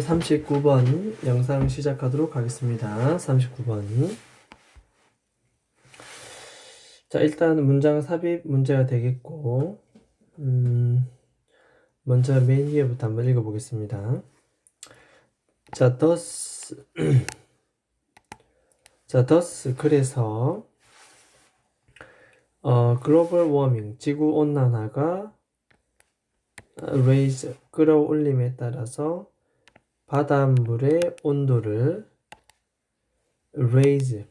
39번 영상 시작하도록 하겠습니다. 39번. 자, 일단 문장 삽입 문제가 되겠고, 먼저 메인 위에부터 한번 읽어보겠습니다. 자, 그래서, 글로벌 워밍, 지구 온난화가 raise, 끌어올림에 따라서 바닷물의 온도를 raise,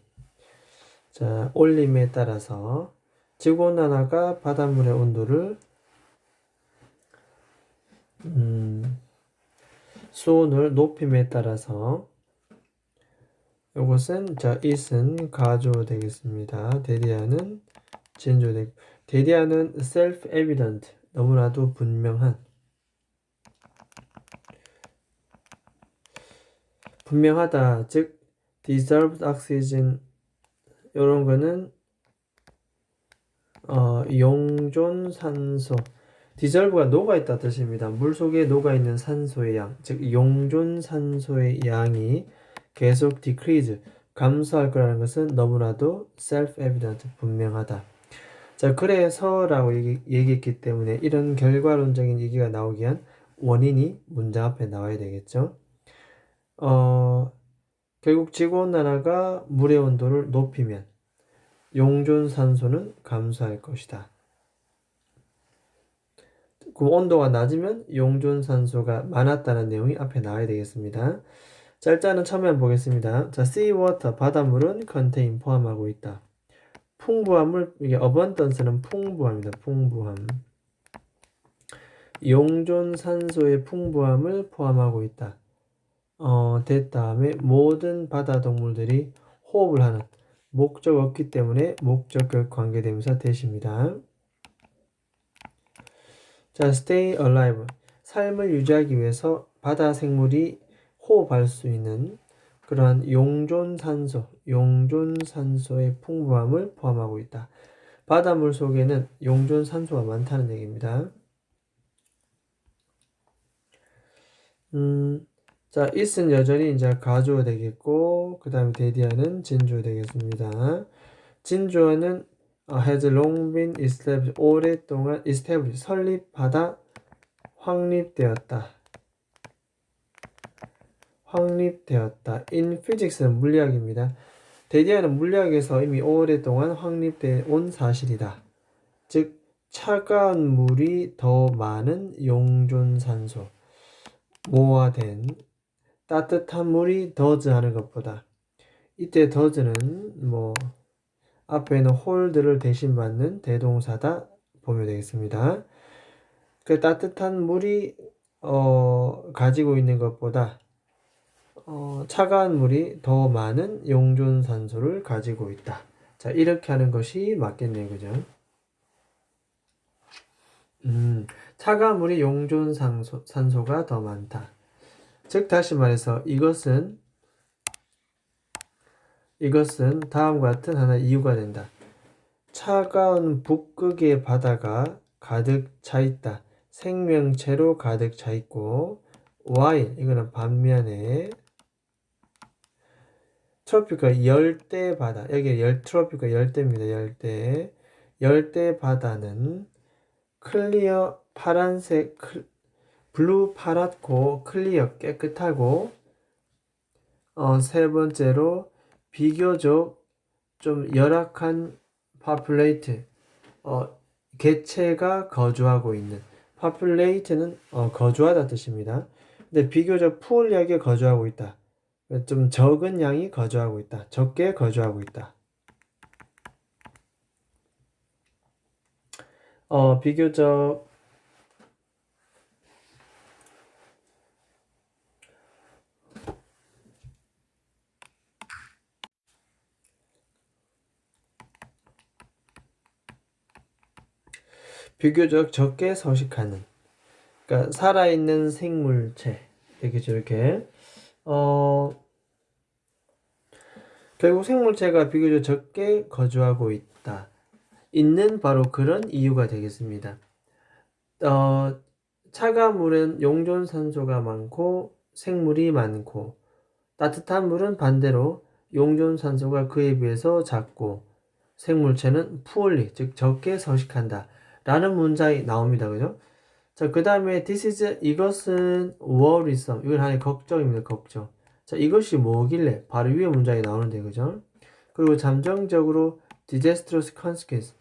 자, 올림에 따라서 지구온난화가 바닷물의 온도를 수온을 높임에 따라서 이것은 자 it은 가조 되겠습니다. 대디아는 진조 되고, 대디아는 self-evident, 너무나도 분명하다, 즉 deserved oxygen, 이런 거는 용존 산소, 디졸브가 녹아있다 뜻입니다. 물속에 녹아있는 산소의 양, 즉 용존 산소의 양이 계속 decrease, 감소할 거라는 것은 너무나도 self-evident, 분명하다. 자, 그래서 라고 얘기했기 때문에 이런 결과론적인 얘기가 나오기 위한 원인이 문장 앞에 나와야 되겠죠. 결국 지구온난화가 물의 온도를 높이면 용존 산소는 감소할 것이다. 그 온도가 낮으면 용존 산소가 많았다는 내용이 앞에 나와야 되겠습니다. 자, 일단은 처음에 한번 보겠습니다. 자, seawater, 바닷물은 contain, 포함하고 있다. 풍부한 물, 이게 abundance는 풍부함이다. 풍부함. 용존 산소의 풍부함을 포함하고 있다. 다음에 모든 바다 동물들이 호흡을 하는, 목적 없기 때문에 목적격 관계대명사 대시입니다. 자, stay alive, 삶을 유지하기 위해서 바다 생물이 호흡할 수 있는 그러한 용존산소의 풍부함을 포함하고 있다. 바닷물 속에는 용존산소가 많다는 얘기입니다. 자, it은 여전히 이제 가주어 되겠고, 그 다음에 대디어는 진주어 되겠습니다. 진주어는 has long been established, 오랫동안 established, 설립하다, 확립되었다. in physics는 물리학입니다. 대디어는 물리학에서 이미 오랫동안 확립되어 온 사실이다. 즉, 차가운 물이 더 많은 용존산소, 모아된 따뜻한 물이 더즈하는 것보다, 이때 더즈는 앞에는 홀드를 대신 받는 대동사다 보면 되겠습니다. 그 따뜻한 물이 가지고 있는 것보다 차가운 물이 더 많은 용존산소를 가지고 있다. 자, 이렇게 하는 것이 맞겠네요. 그죠? 차가운 물이 용존산소가 더 많다. 즉, 다시 말해서 이것은 다음과 같은 하나의 이유가 된다. 차가운 북극의 바다가 가득 차 있다. 생명체로 가득 차 있고, while, 이거는 반면에 트로피카 열대 바다, 여기 트로피카 열대입니다. 열대 바다는 클리어, 파란색, 블루 파랗고 클리어, 깨끗하고, 세 번째로 비교적 좀 열악한 populate, 개체가 거주하고 있는, populate는 거주하다 뜻입니다. 근데 비교적 풀하게 거주하고 있다. 좀 적은 양이 거주하고 있다. 적게 거주하고 있다. 비교적 적게 서식하는, 그러니까 살아있는 생물체 되겠죠. 이렇게 결국 생물체가 비교적 적게 거주하고 있다. 있는 바로 그런 이유가 되겠습니다. 차가운 물은 용존산소가 많고 생물이 많고 따뜻한 물은 반대로 용존산소가 그에 비해서 작고 생물체는 poorly, 즉 적게 서식한다 라는 문장이 나옵니다. 그죠? 자, 그 다음에 this is, 이것은 worrisome, 이건 하나의 걱정입니다. 걱정. 자, 이것이 뭐길래 바로 위에 문장이 나오는데, 그죠? 그리고 잠정적으로 disastrous consequence,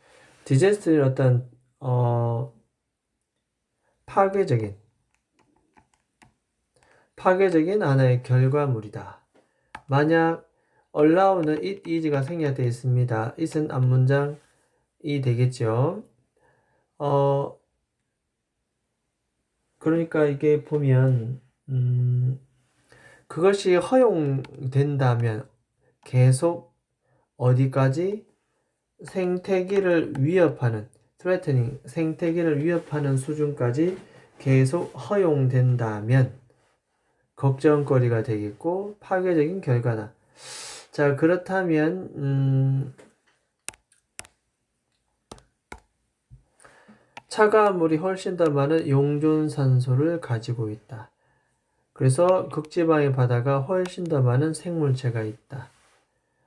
disaster는 어떤 파괴적인 하나의 결과물이다. 만약 allow는 it is가 생략되어 있습니다. it은 앞문장이 되겠죠. 그러니까 이게 보면 그것이 허용된다면 계속 어디까지 생태계를 위협하는 threatening, 생태계를 위협하는 수준까지 계속 허용된다면 걱정거리가 되겠고 파괴적인 결과다. 자, 그렇다면 차가운 물이 훨씬 더 많은 용존산소를 가지고 있다. 그래서 극지방의 바다가 훨씬 더 많은 생물체가 있다.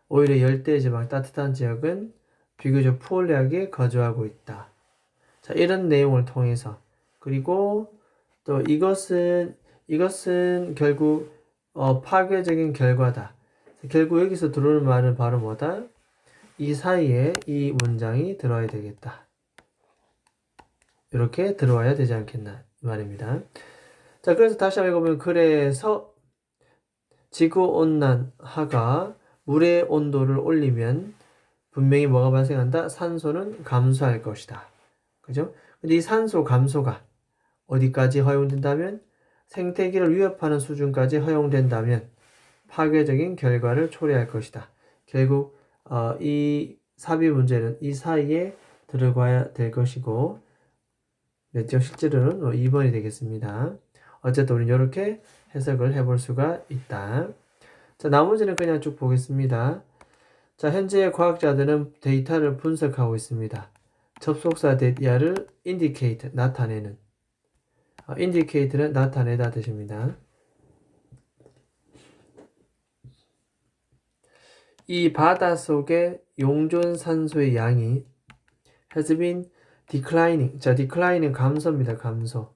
오히려 열대지방 따뜻한 지역은 비교적 포올리하게 거주하고 있다. 자, 이런 내용을 통해서 그리고 또 이것은 결국 파괴적인 결과다. 결국 여기서 들어오는 말은 바로 뭐다? 이 사이에 이 문장이 들어야 되겠다. 이렇게 들어와야 되지 않겠나 말입니다. 자, 그래서 다시 한번 읽어보면 그래서 지구온난화가 물의 온도를 올리면 분명히 뭐가 발생한다? 산소는 감소할 것이다. 그죠? 근데 이 산소 감소가 어디까지 허용된다면 생태계를 위협하는 수준까지 허용된다면 파괴적인 결과를 초래할 것이다. 결국 이 삽입 문제는 이 사이에 들어가야 될 것이고 냈죠? 실제로는 2번이 되겠습니다. 어쨌든 우리는 이렇게 해석을 해볼 수가 있다. 자, 나머지는 그냥 쭉 보겠습니다. 자, 현재 과학자들은 데이터를 분석하고 있습니다. 접속사 데이터를 indicate, 나타내는. indicate는 나타내다 뜻입니다. 이 바다 속의 용존산소의 양이 has been declining. 자, declining 감소입니다. 감소.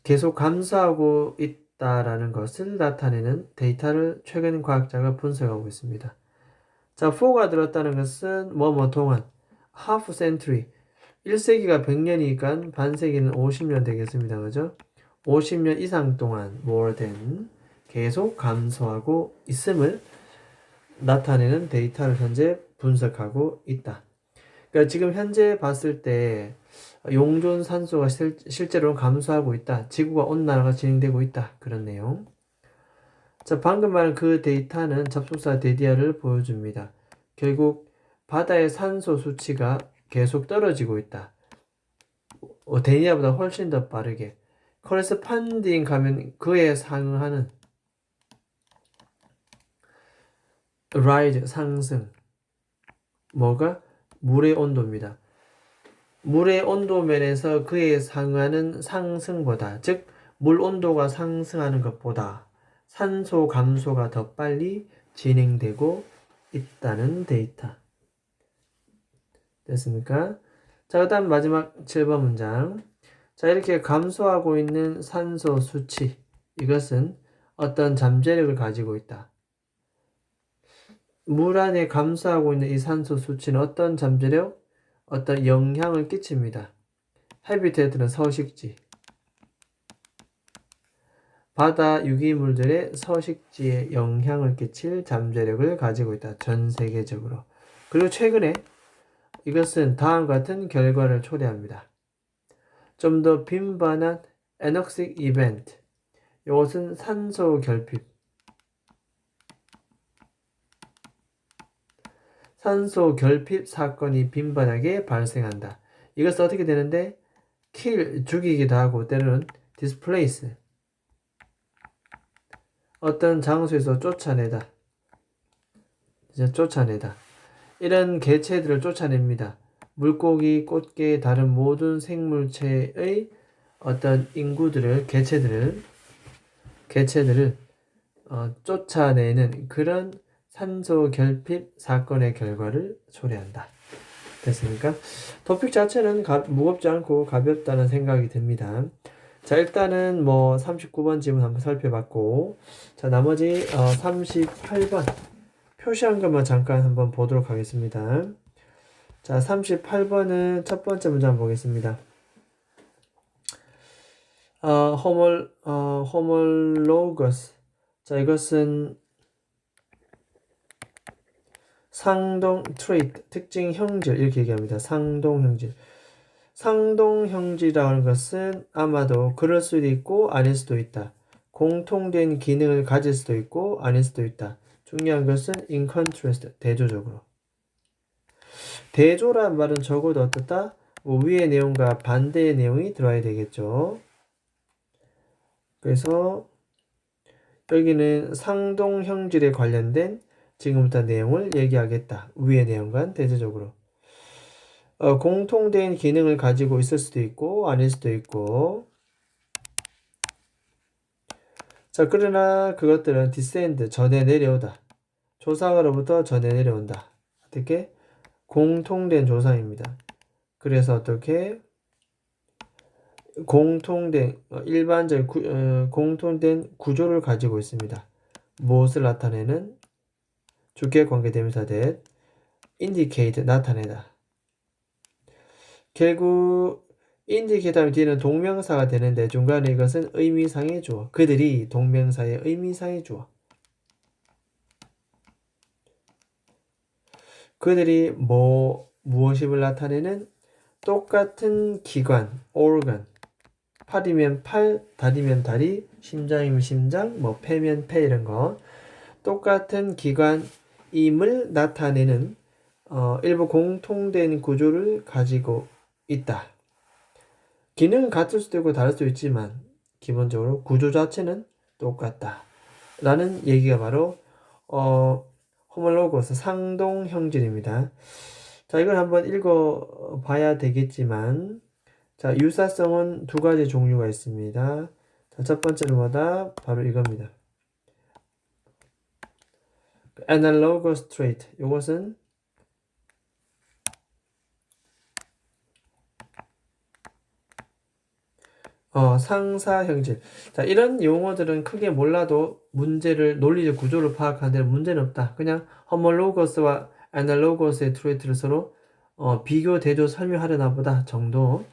계속 감소하고 있다라는 것을 나타내는 데이터를 최근 과학자가 분석하고 있습니다. 자, 4가 들었다는 것은 뭐뭐 동안 half century 1세기가 100년이니까 반세기는 50년 되겠습니다. 그죠? 50년 이상 동안 more than 계속 감소하고 있음을 나타내는 데이터를 현재 분석하고 있다. 그러니까 지금 현재 봤을 때 용존 산소가 실제로 감소하고 있다. 지구가 온난화가 진행되고 있다. 그런 내용. 자, 방금 말한 그 데이터는 접속사 데디아를 보여줍니다. 결국 바다의 산소 수치가 계속 떨어지고 있다. 데니아보다 훨씬 더 빠르게. corresponding 가면 그에 상응하는 rise, 상승. 뭐가? 물의 온도입니다. 물의 온도면에서 그에 상응하는 상승보다, 즉 물 온도가 상승하는 것보다 산소 감소가 더 빨리 진행되고 있다는 데이터. 됐습니까? 자, 그 다음 마지막 7번 문장. 자, 이렇게 감소하고 있는 산소 수치. 이것은 어떤 잠재력을 가지고 있다. 물 안에 감소하고 있는 이 산소 수치는 어떤 잠재력? 어떤 영향을 끼칩니다. 해비테이트는 서식지. 바다 유기물들의 서식지에 영향을 끼칠 잠재력을 가지고 있다. 전 세계적으로. 그리고 최근에 이것은 다음과 같은 결과를 초래합니다. 좀 더 빈번한 에녹식 이벤트. 이것은 산소 결핍. 산소 결핍 사건이 빈번하게 발생한다. 이것은 어떻게 되는데? kill, 죽이기도 하고 때로는 displace, 어떤 장소에서 쫓아내다. 쫓아내다. 이런 개체들을 쫓아냅니다. 물고기, 꽃게, 다른 모든 생물체의 어떤 인구들을, 개체들을 개체들을 쫓아내는 그런 산소 결핍 사건의 결과를 초래한다. 됐습니까? 토픽 자체는 무겁지 않고 가볍다는 생각이 듭니다. 자, 일단은 39번 지문 한번 살펴봤고, 자, 나머지 38번 표시한 것만 잠깐 한번 보도록 하겠습니다. 자, 38번은 첫 번째 문제 한번 보겠습니다. homologous. 자, 이것은 상동 trait, 특징 형질 이렇게 얘기합니다. 상동 형질. 상동 형질이라는 것은 아마도 그럴 수도 있고 아닐 수도 있다. 공통된 기능을 가질 수도 있고 아닐 수도 있다. 중요한 것은 in contrast, 대조적으로. 대조란 말은 적어도 어떻다? 위의 내용과 반대의 내용이 들어야 되겠죠. 그래서 여기는 상동 형질에 관련된 지금부터 내용을 얘기하겠다. 위의 내용과 대조적으로. 공통된 기능을 가지고 있을 수도 있고 아닐 수도 있고. 자, 그러나 그것들은 descend, 전해 내려오다. 조상으로부터 전해 내려온다. 어떻게? 공통된 조상입니다. 그래서 어떻게? 공통된 일반적 공통된 구조를 가지고 있습니다. 무엇을 나타내는? 주격 관계대명사 that indicate, 나타내다. 결국 indicate 하면 뒤에는 동명사가 되는데 중간에 이것은 의미상의 주어. 그들이 동명사의 의미상의 주어. 그들이 무엇임을 나타내는? 똑같은 기관, organ. 팔이면 팔, 다리면 다리, 심장이면 심장, 폐면 폐 이런 거. 똑같은 기관임을 나타내는 일부 공통된 구조를 가지고 있다. 기능은 같을 수도 있고 다를 수도 있지만 기본적으로 구조 자체는 똑같다. 라는 얘기가 바로 호몰로고스, 상동 형질입니다. 자, 이걸 한번 읽어 봐야 되겠지만, 자, 유사성은 두 가지 종류가 있습니다. 자, 첫 번째는 뭐다? 바로 이겁니다. analogous trait. 이것은 상사 형질. 자, 이런 용어들은 크게 몰라도 문제를, 논리적 구조를 파악하는 데는 문제는 없다. 그냥 homologous와 analogous의 트레이트를 서로 비교, 대조, 설명하려나 보다 정도.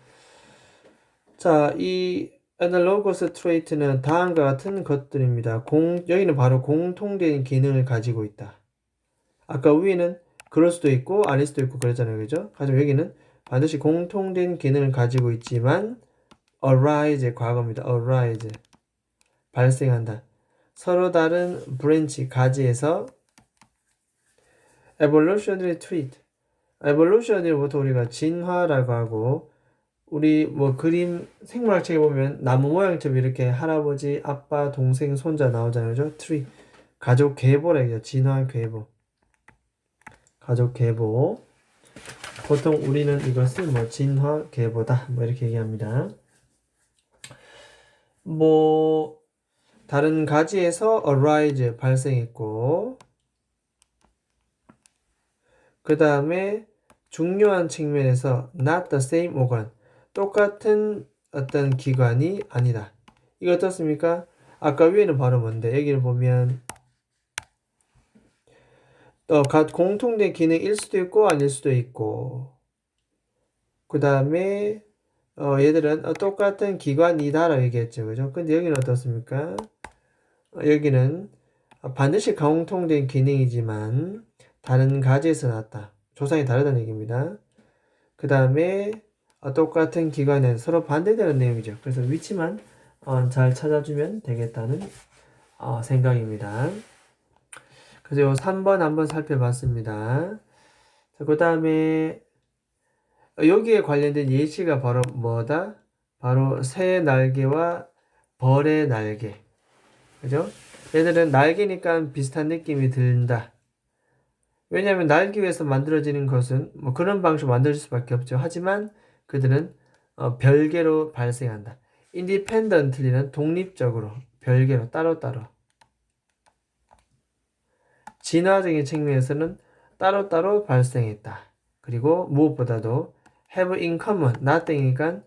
자, 이 analogous trait는 다음과 같은 것들입니다. 여기는 바로 공통된 기능을 가지고 있다. 아까 위에는 그럴 수도 있고 아닐 수도 있고 그랬잖아요. 그죠? 하지만 여기는 반드시 공통된 기능을 가지고 있지만 arise, 과거입니다. arise, 발생한다. 서로 다른 branch, 가지에서 evolutionary trait. evolutionary 보통 우리가 진화라고 하고, 우리 그림 생물학책에 보면 나무 모양처럼 이렇게 할아버지, 아빠, 동생, 손자 나오잖아요. 그죠? 트리. 가족 계보라 얘기죠. 진화 계보. 가족 계보. 보통 우리는 이것을 진화 계보다 이렇게 얘기합니다. 다른 가지에서 arise, 발생했고, 그 다음에 중요한 측면에서 not the same organ, 똑같은 어떤 기관이 아니다. 이거 어떻습니까? 아까 위에는 바로 뭔데? 여기를 보면 공통된 기능일 수도 있고 아닐 수도 있고, 그 다음에 얘들은 똑같은 기관이다라고 얘기했죠. 그죠? 근데 여기는 어떻습니까? 여기는 반드시 공통된 기능이지만 다른 가지에서 나왔다. 조상이 다르다는 얘기입니다. 그 다음에 똑같은 기관은 서로 반대되는 내용이죠. 그래서 위치만 잘 찾아주면 되겠다는 생각입니다. 그래서 3번 한번 살펴봤습니다. 그 다음에 여기에 관련된 예시가 바로 뭐다? 바로 새 날개와 벌의 날개. 그죠? 얘들은 날개니까 비슷한 느낌이 든다. 왜냐하면 날기 위해서 만들어지는 것은 그런 방식으로 만들어질 수밖에 없죠. 하지만 그들은 별개로 발생한다. independently는 독립적으로, 별개로 따로따로. 진화적인 측면에서는 따로따로 발생했다. 그리고 무엇보다도 have in common, nothing이니까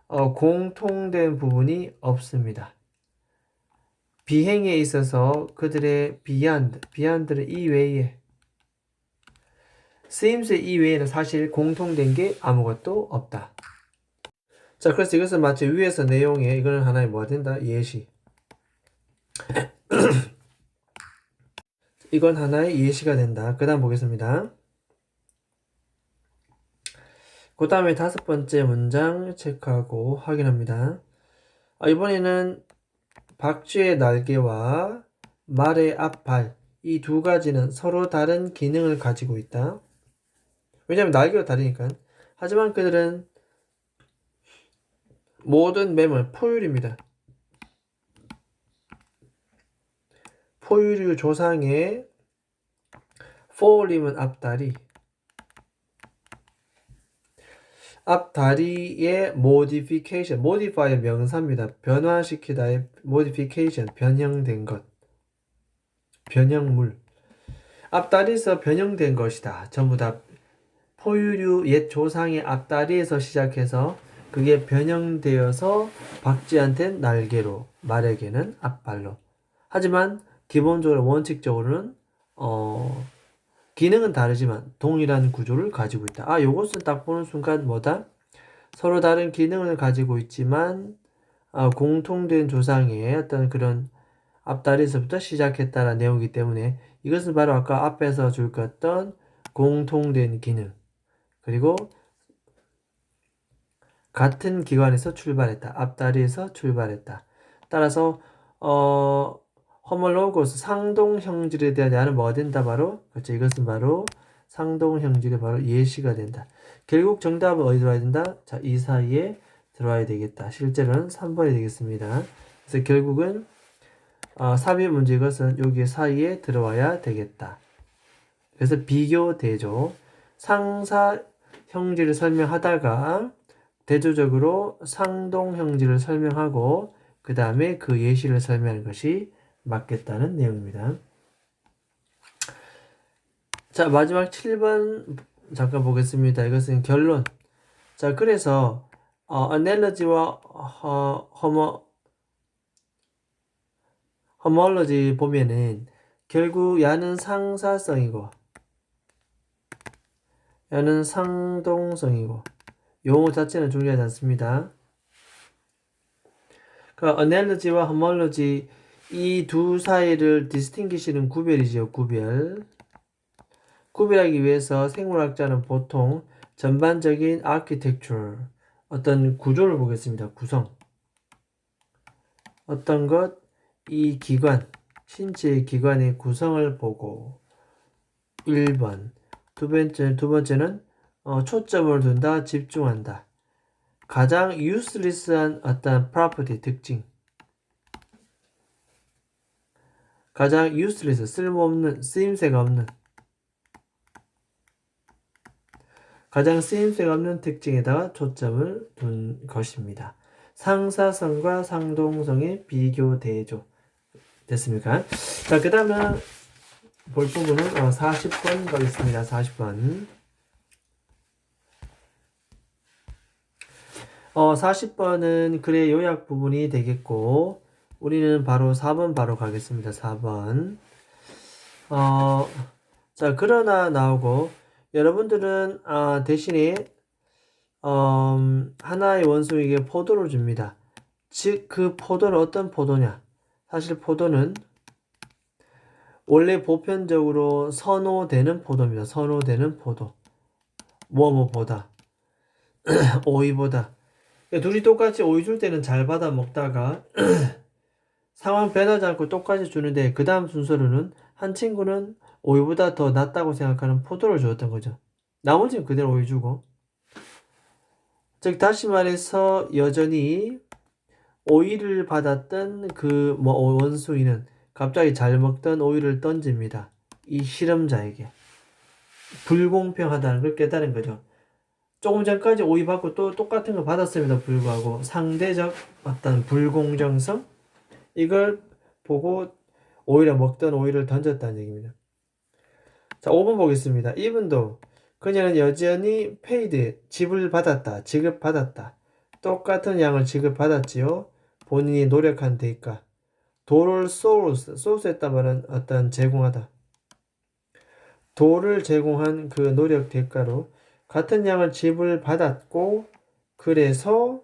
공통된 부분이 없습니다. 비행에 있어서 그들의 beyond는 이외에, 쓰임새 이외에는 사실 공통된 게 아무것도 없다. 자, 그래서 이것은 마치 위에서 내용에 이거는 하나의 뭐가 된다? 예시. 이건 하나의 예시가 된다. 그 다음 보겠습니다. 그 다음에 5번째 문장 체크하고 확인합니다. 이번에는 박쥐의 날개와 말의 앞발, 이 두 가지는 서로 다른 기능을 가지고 있다. 왜냐하면 날개가 다르니까. 하지만 그들은 모든 매물, 포유류입니다. 포유류 조상의 forelim은 앞다리, 앞다리의 modification, modify의 명사입니다. 변화시키다의 modification, 변형된 것, 변형물. 앞다리에서 변형된 것이다. 전부 다 포유류 옛 조상의 앞다리에서 시작해서 그게 변형되어서 박쥐한테는 날개로, 말에게는 앞발로. 하지만 기본적으로 원칙적으로는 기능은 다르지만 동일한 구조를 가지고 있다. 요것은 딱 보는 순간 뭐다? 서로 다른 기능을 가지고 있지만 공통된 조상의 어떤 그런 앞다리에서부터 시작했다는 내용이기 때문에 이것은 바로 아까 앞에서 줄 것 같던 공통된 기능, 그리고 같은 기관에서 출발했다. 앞다리에서 출발했다. 따라서 호몰로고스 상동형질에 대한 야는 뭐가 된다? 바로 그렇죠. 이것은 바로 상동형질의 바로 예시가 된다. 결국 정답은 어디 들어와야 된다? 자, 이 사이에 들어와야 되겠다. 실제로는 3번이 되겠습니다. 그래서 결국은 삽입 문제 이것은 여기 사이에 들어와야 되겠다. 그래서 비교 대조, 상사 형질을 설명하다가 대조적으로 상동 형질을 설명하고 그 다음에 그 예시를 설명하는 것이 맞겠다는 내용입니다. 자, 마지막 7번 잠깐 보겠습니다. 이것은 결론. 자, 그래서 analogy와 homology 보면은 결국 야는 상사성이고 야는 상동성이고 용어 자체는 중요하지 않습니다. 그러니까 analogy와 homology 이 두 사이를 distinguish는 구별이죠. 구별하기 위해서 생물학자는 보통 전반적인 architecture, 어떤 구조를 보겠습니다. 구성. 어떤 것, 이 기관, 신체의 기관의 구성을 보고 1번. 두 번째는 초점을 둔다, 집중한다. 가장 useless한 어떤 property, 특징. 가장 useless, 쓸모없는, 쓰임새가 없는, 가장 쓰임새가 없는 특징에다가 초점을 둔 것입니다. 상사성과 상동성의 비교 대조. 됐습니까? 자, 그 다음에 볼 부분은 40번 가겠습니다. 40번. 40번은 글의 요약 부분이 되겠고, 우리는 바로 4번 바로 가겠습니다. 4번. 자, 그러나 나오고, 여러분들은 대신에 하나의 원소에게 포도를 줍니다. 즉, 그 포도는 어떤 포도냐? 사실 포도는 원래 보편적으로 선호되는 포도입니다. 선호되는 포도. 뭐뭐보다. 오이보다. 둘이 똑같이 오이 줄 때는 잘 받아 먹다가 상황 변하지 않고 똑같이 주는데 그 다음 순서로는 한 친구는 오이보다 더 낫다고 생각하는 포도를 주었던 거죠. 나머지는 그대로 오이 주고. 즉 다시 말해서 여전히 오이를 받았던 그 원수인은 갑자기 잘 먹던 오이를 던집니다. 이 실험자에게. 불공평하다는 걸 깨달은 거죠. 조금 전까지 오이 받고 또 똑같은 거 받았음에도 불구하고 상대적 어떤 불공정성, 이걸 보고 오히려 먹던 오이를 던졌다는 얘기입니다. 자, 5번 보겠습니다. 이분도 그녀는 여전히 paid, 지급받았다. 똑같은 양을 지급받았지요. 본인이 노력한 대가. 도를 소urce했단 말은 어떤 제공하다. 도를 제공한 그 노력 대가로 같은 양을 지불받았고, 그래서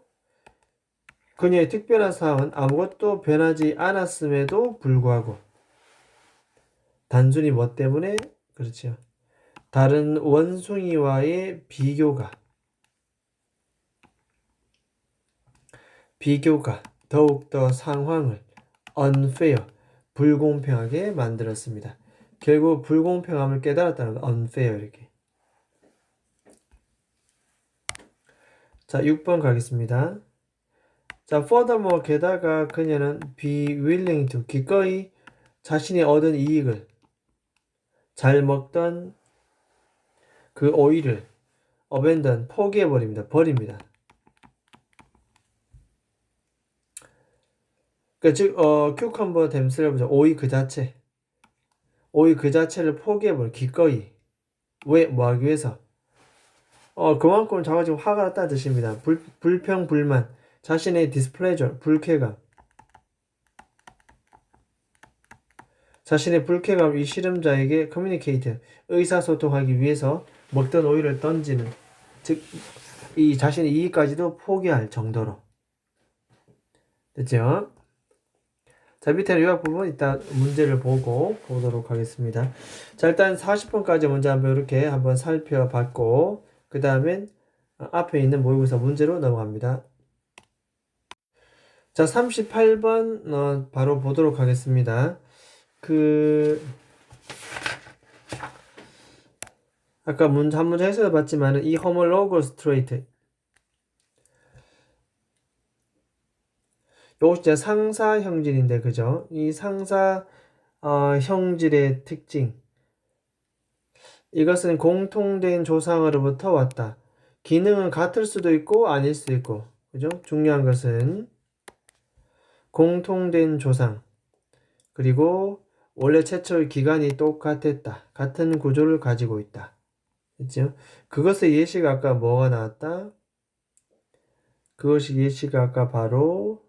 그녀의 특별한 사항은 아무것도 변하지 않았음에도 불구하고 단순히 뭐 때문에? 그렇죠. 다른 원숭이와의 비교가 더욱더 상황을 unfair, 불공평하게 만들었습니다. 결국 불공평함을 깨달았다는 거, unfair 이렇게. 자, 6번 가겠습니다. 자, furthermore, 게다가 그녀는 be willing to, 기꺼이 자신이 얻은 이익을, 잘 먹던 그 오이를 abandon, 버립니다. 그 즉, cucumber themselves, 오이 그 자체를 포기해버려, 기꺼이. 왜? 뭐 하기 위해서? 그만큼 자가 지금 화가 났다는 뜻입니다. 불평, 불만, 자신의 displeasure, 자신의 불쾌감, 이 실험자에게 communicate, 의사소통하기 위해서 먹던 오이를 던지는, 즉, 이 자신의 이익까지도 포기할 정도로. 됐죠? 자, 밑에는 요약 부분 이따 문제를 보도록 하겠습니다. 자, 일단 40번까지 먼저 이렇게 한번 살펴봤고, 그 다음엔 앞에 있는 모의고사 문제로 넘어갑니다. 자, 38번 바로 보도록 하겠습니다. 아까 한 문제 해석을 봤지만 이 homologous trait, 요것이 이제 상사 형질인데, 그죠? 이 상사 형질의 특징, 이것은 공통된 조상으로부터 왔다. 기능은 같을 수도 있고 아닐 수도 있고, 그죠? 중요한 것은 공통된 조상, 그리고 원래 최초의 기관이 똑같았다. 같은 구조를 가지고 있다. 그죠? 그것의 예시가 아까 뭐가 나왔다? 그것이 예시가 아까 바로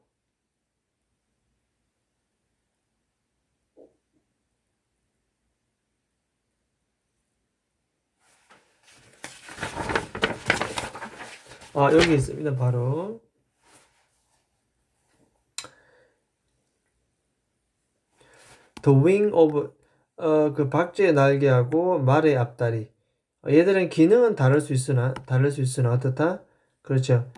여기 있습니다. 바로 The wing of 그 박쥐의 날개하고 말의 앞다리. 얘들은 기능은 다를 수 있으나 어떻다? 그렇죠.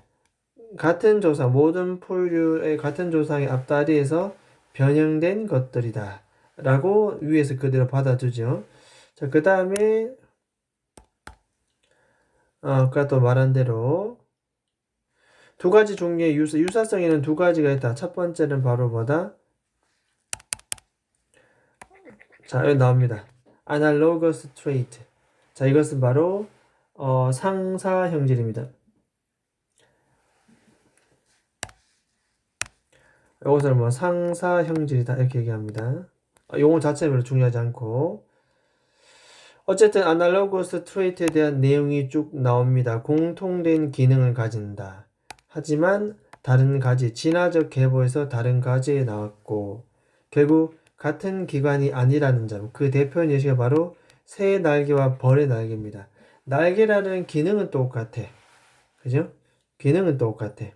같은 조상, 모든 포유류의 같은 조상의 앞다리에서 변형된 것들이다. 라고 위에서 그대로 받아주죠. 자, 그 다음에 아까 또 말한 대로 두 가지 종류의 유사성에는 두 가지가 있다. 첫 번째는 바로 뭐다? 자, 여기 나옵니다. analogous trait. 자, 이것은 바로 상사 형질입니다. 이것을 뭐 상사 형질이다 이렇게 얘기합니다. 용어 자체는 별로 중요하지 않고, 어쨌든 analogous trait에 대한 내용이 쭉 나옵니다. 공통된 기능을 가진다. 하지만 다른 가지, 진화적 계보에서 다른 가지에 나왔고, 결국 같은 기관이 아니라는 점, 그 대표적인 예시가 바로 새의 날개와 벌의 날개입니다. 날개라는 기능은 똑같아. 그죠? 기능은 똑같아.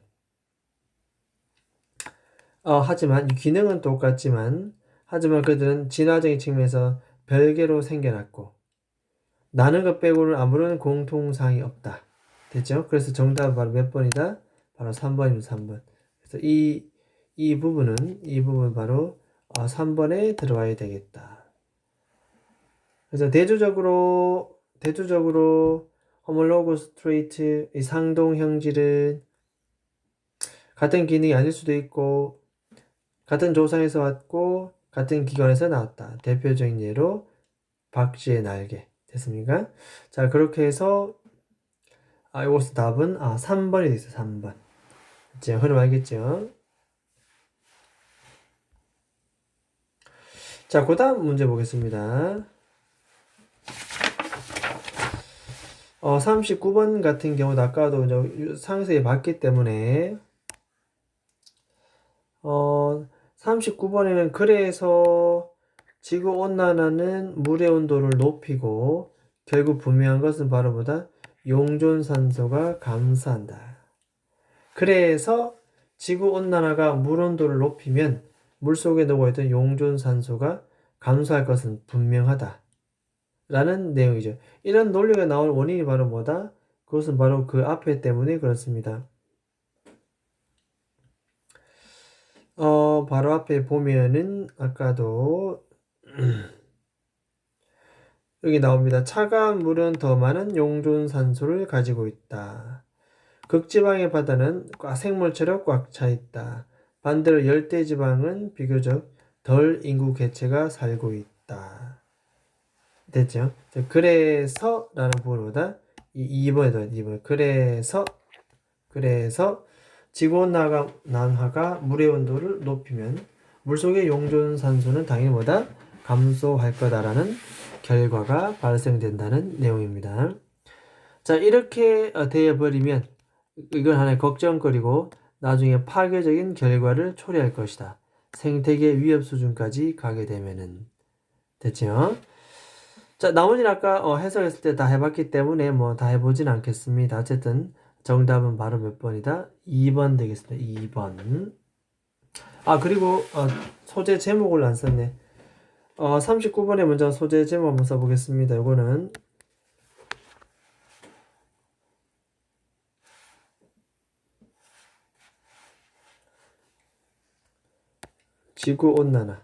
하지만 이 기능은 똑같지만, 하지만 그들은 진화적인 측면에서 별개로 생겨났고, 나는 것 빼고는 아무런 공통사항이 없다. 됐죠? 그래서 정답은 바로 몇 번이다? 바로 3번입니다. 3번. 그래서 이 부분 바로 3번에 들어와야 되겠다. 그래서 대조적으로 homologous trait, 이 상동 형질은 같은 기능이 아닐 수도 있고, 같은 조상에서 왔고, 같은 기관에서 나왔다. 대표적인 예로 박쥐의 날개. 됐습니까? 자, 그렇게 해서 이것의 답은 3번이 되어 있어요. 3번. 이제 흐름 알겠죠? 자, 그 다음 문제 보겠습니다. 39번 같은 경우도 아까도 상세히 봤기 때문에 39번에는 그래서 지구온난화는 물의 온도를 높이고 결국 분명한 것은 바로 뭐다? 용존산소가 감소한다. 그래서 지구온난화가 물 온도를 높이면 물속에 녹아있던 용존산소가 감소할 것은 분명하다. 라는 내용이죠. 이런 논리가 나올 원인이 바로 뭐다? 그것은 바로 그 앞에 때문에 그렇습니다. 바로 앞에 보면은 아까도 여기 나옵니다. 차가운 물은 더 많은 용존산소를 가지고 있다. 극지방의 바다는 생물체로 꽉 차 있다. 반대로 열대지방은 비교적 덜 인구 개체가 살고 있다. 됐죠? 그래서 라는 부분보다 2번에도 2번. 그래서 지구온난화가 물의 온도를 높이면 물속의 용존산소는 당연히 뭐다? 감소할 거다라는 결과가 발생된다는 내용입니다. 자, 이렇게 되어버리면 이건 하나의 걱정거리고 나중에 파괴적인 결과를 초래할 것이다. 생태계 위협 수준까지 가게 되면은. 됐죠? 자, 나머지는 아까 해석했을 때 다 해봤기 때문에 뭐 다 해보진 않겠습니다. 어쨌든 정답은 바로 몇 번이다? 2번 되겠습니다. 2번. 그리고 소재 제목을 안 썼네. 39번에 먼저 소재 제목 한번 써보겠습니다. 이거는 지구온난화.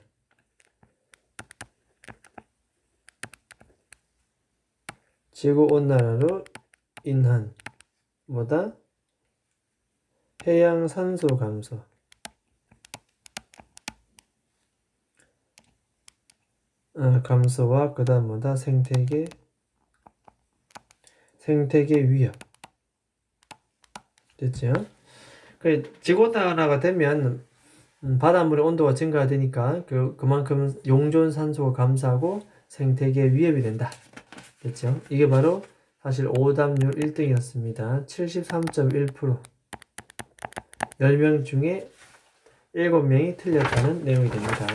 지구온난화로 인한 뭐다? 해양 산소 감소. 감소와 그 다음 뭐다? 생태계 위협. 됐죠? 지구온난화가 되면 바닷물의 온도가 증가되니까 그만큼 용존산소가 감소하고 생태계 위협이 된다. 됐죠? 이게 바로 사실 오답률 1등이었습니다. 73.1%. 10명 중에 7명이 틀렸다는 내용이 됩니다.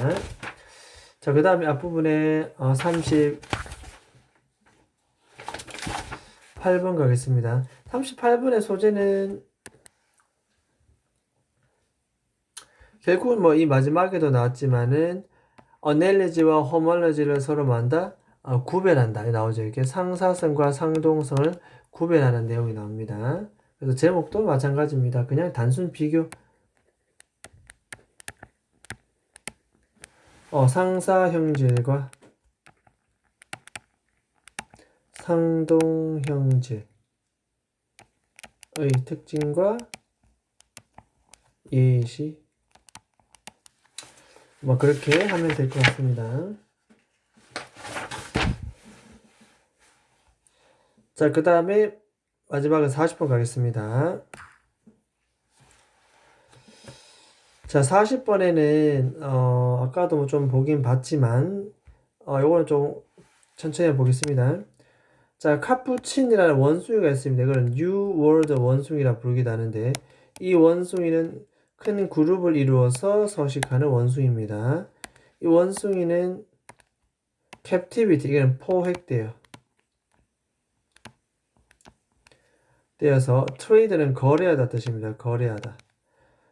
자, 그 다음에 앞부분에 38번 가겠습니다. 38번의 소재는 결국은 뭐 이 마지막에도 나왔지만은 어넬러지와 호멀러지를 서로 만다 구별한다 나오죠. 이렇게 상사성과 상동성을 구별하는 내용이 나옵니다. 그래서 제목도 마찬가지입니다. 그냥 단순 비교. 상사형질과 상동형질의 특징과 예시 뭐 그렇게 하면 될 것 같습니다. 자, 그 다음에 마지막은 40번 가겠습니다. 자, 40번에는 아까도 뭐 좀 보긴 봤지만 요거는 좀 천천히 해보겠습니다. 자, 카푸친이라는 원숭이가 있습니다. 이거는 New World 원숭이라 부르기도 하는데 이 원숭이는 큰 그룹을 이루어서 서식하는 원숭이입니다. 이 원숭이는 captivity, 이거는 포획돼요. 되어서 trade는 거래하다 뜻입니다. 거래하다.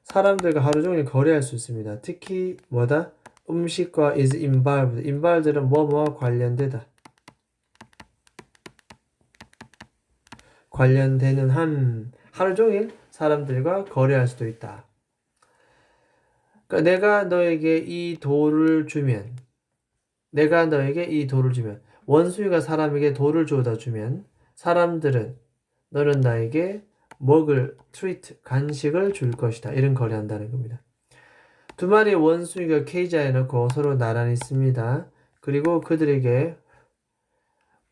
사람들과 하루 종일 거래할 수 있습니다. 특히 뭐다? 음식과 is involved. involved는 뭐뭐와 관련되다. 관련되는 한 하루 종일 사람들과 거래할 수도 있다. 그러니까 내가 너에게 이 돌을 주면 원숭이가 사람에게 돌을 주워다 주면 사람들은 너는 나에게 먹을 트리트 간식을 줄 것이다. 이런 거래한다는 겁니다. 두 마리의 원숭이가 케이지 안에 넣고 서로 나란히 있습니다. 그리고 그들에게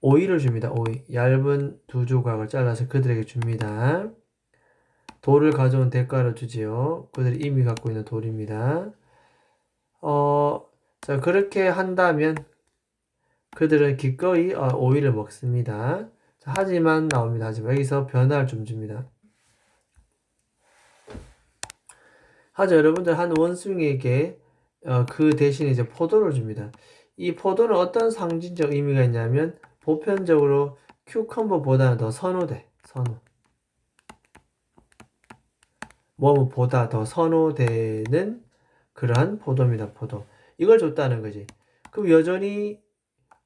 오이를 줍니다. 오이. 얇은 두 조각을 잘라서 그들에게 줍니다. 돌을 가져온 대가로 주지요. 그들이 이미 갖고 있는 돌입니다. 자, 그렇게 한다면 그들은 기꺼이 오이를 먹습니다. 자, 하지만 나옵니다. 하지만 여기서 변화를 좀 줍니다. 하지만 여러분들 한 원숭이에게 그 대신에 이제 포도를 줍니다. 이 포도는 어떤 상징적 의미가 있냐면 보편적으로 큐컴버보다는 더 선호돼. 뭐뭐보다 더 선호되는 그러한 포도입니다. 포도. 이걸 줬다는 거지. 그럼 여전히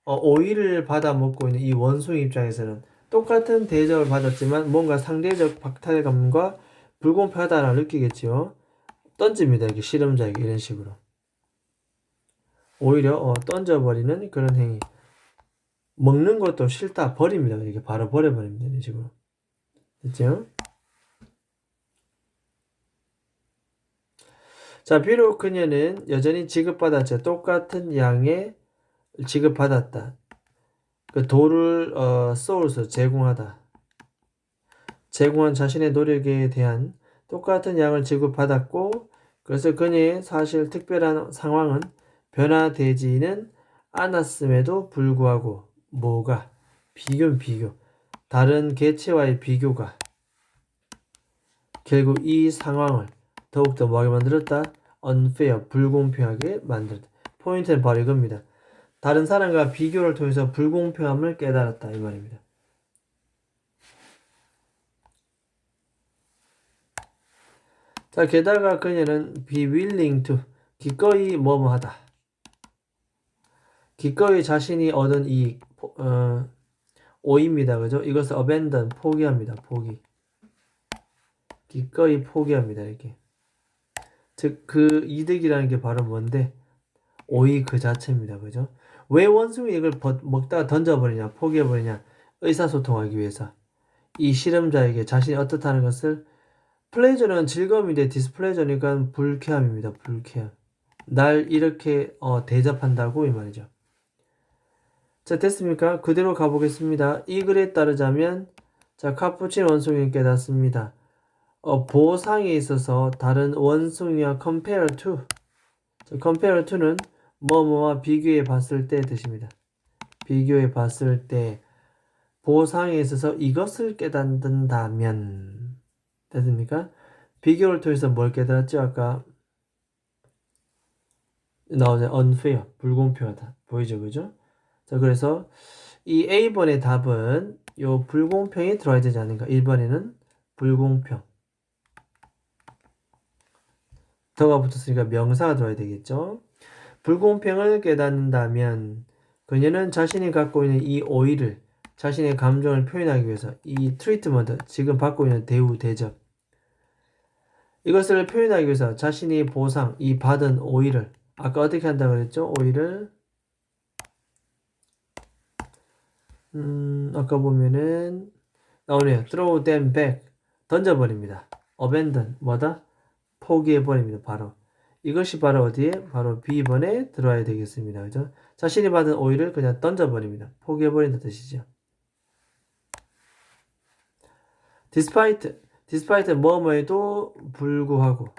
오이를 받아 먹고 있는 이 원숭이 입장에서는 똑같은 대접을 받았지만 뭔가 상대적 박탈감과 불공평하다는 느끼겠지요. 던집니다. 이렇게 실험자에게 이런 식으로. 오히려 던져버리는 그런 행위. 먹는 것도 싫다 버립니다. 이렇게 바로 버려버립니다. 이런 식으로. 됐죠? 자, 비록 그녀는 여전히 지급받았죠. 똑같은 양의 지급받았다. 그 돌을 소울스 제공하다. 제공한 자신의 노력에 대한 똑같은 양을 지급받았고 그래서 그녀의 사실 특별한 상황은 변화되지는 않았음에도 불구하고 뭐가 비교 다른 개체와의 비교가 결국 이 상황을 더욱더 뭐하게 만들었다? unfair 불공평하게 만들었다. 포인트는 바로 이겁니다. 다른 사람과 비교를 통해서 불공평함을 깨달았다 이 말입니다. 자, 게다가 그녀는 be willing to 기꺼이 뭐뭐하다. 기꺼이 자신이 얻은 이 오입니다. 그죠? 이것을 abandon 포기합니다. 기꺼이 포기합니다. 이렇게. 즉 그 이득이라는 게 바로 뭔데? 오이 그 자체입니다. 그죠? 왜 원숭이 이걸 먹다가 던져버리냐, 포기해버리냐? 의사소통하기 위해서. 이 실험자에게 자신이 어떻다는 것을 플레저는 즐거움인데 디스플레저니까 불쾌함입니다. 불쾌함. 날 이렇게 대접한다고 이 말이죠. 자, 됐습니까? 그대로 가보겠습니다. 이 글에 따르자면 자, 카푸친 원숭이는 깨닫습니다. 보상에 있어서 다른 원숭이와 compare to compare to는 뭐뭐와 비교해 봤을 때 뜻입니다. 비교해 봤을 때 보상에 있어서 이것을 깨닫는다면 됐습니까? 비교를 통해서 뭘 깨달았죠? 아까 나오죠. unfair, 불공평하다. 보이죠? 그죠? 자, 그래서 이 A번의 답은 요 불공평이 들어야 되지 않는가? 1번에는 불공평. 더가 붙었으니까 명사가 들어야 되겠죠? 불공평을 깨닫는다면 그녀는 자신이 갖고 있는 이 오이를 자신의 감정을 표현하기 위해서 이 트리트먼트, 지금 받고 있는 대우, 대접 이것을 표현하기 위해서 자신이 보상, 이 받은 오이를 아까 어떻게 한다고 그랬죠? 오이를 아까 보면은 나오네요. throw them back 던져버립니다. abandon 뭐다? 포기해버립니다. 바로 이것이 바로 어디에? 바로 B번에 들어와야 되겠습니다. 그죠? 자신이 받은 오이를 그냥 던져버립니다. 포기해버린다 뜻이죠. despite 뭐뭐에도 불구하고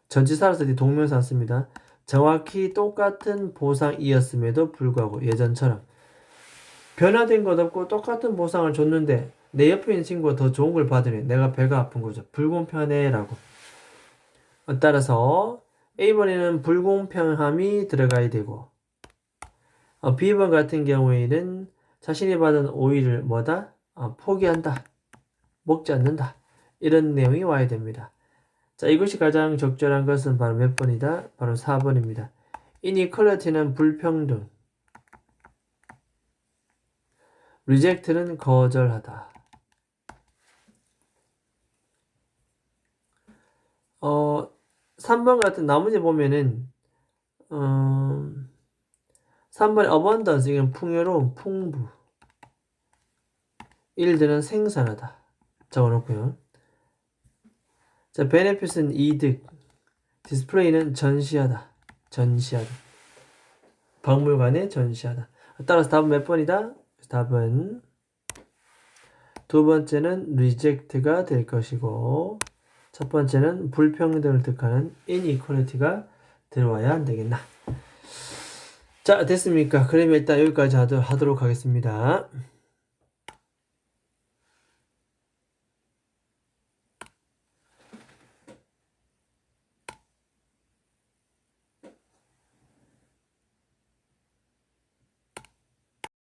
전치사로서 동명사 씁니다. 정확히 똑같은 보상이었음에도 불구하고 예전처럼 변화된 것 없고 똑같은 보상을 줬는데 내 옆에 있는 친구가 더 좋은 걸 받으면 내가 배가 아픈 거죠. 불공평해 라고. 따라서 A번에는 불공평함이 들어가야 되고 B번 같은 경우에는 자신이 받은 오이를 뭐다? 포기한다. 먹지 않는다. 이런 내용이 와야 됩니다. 자, 이것이 가장 적절한 것은 바로 몇 번이다? 바로 4번입니다. inequality는 불평등. reject는 거절하다. 3번 같은 나머지 보면은 3번에 abundance 이건 풍요로움, 풍부. 일들은 생산하다. 적어놓고요. 자, benefit은 이득. display는 전시하다. 박물관에 전시하다. 따라서 답은 몇 번이다? 답은 두 번째는 reject가 될 것이고 첫 번째는 불평등을 뜻하는 inequality가 들어와야 안 되겠나? 자, 됐습니까? 그러면 일단 여기까지 하도록 하겠습니다.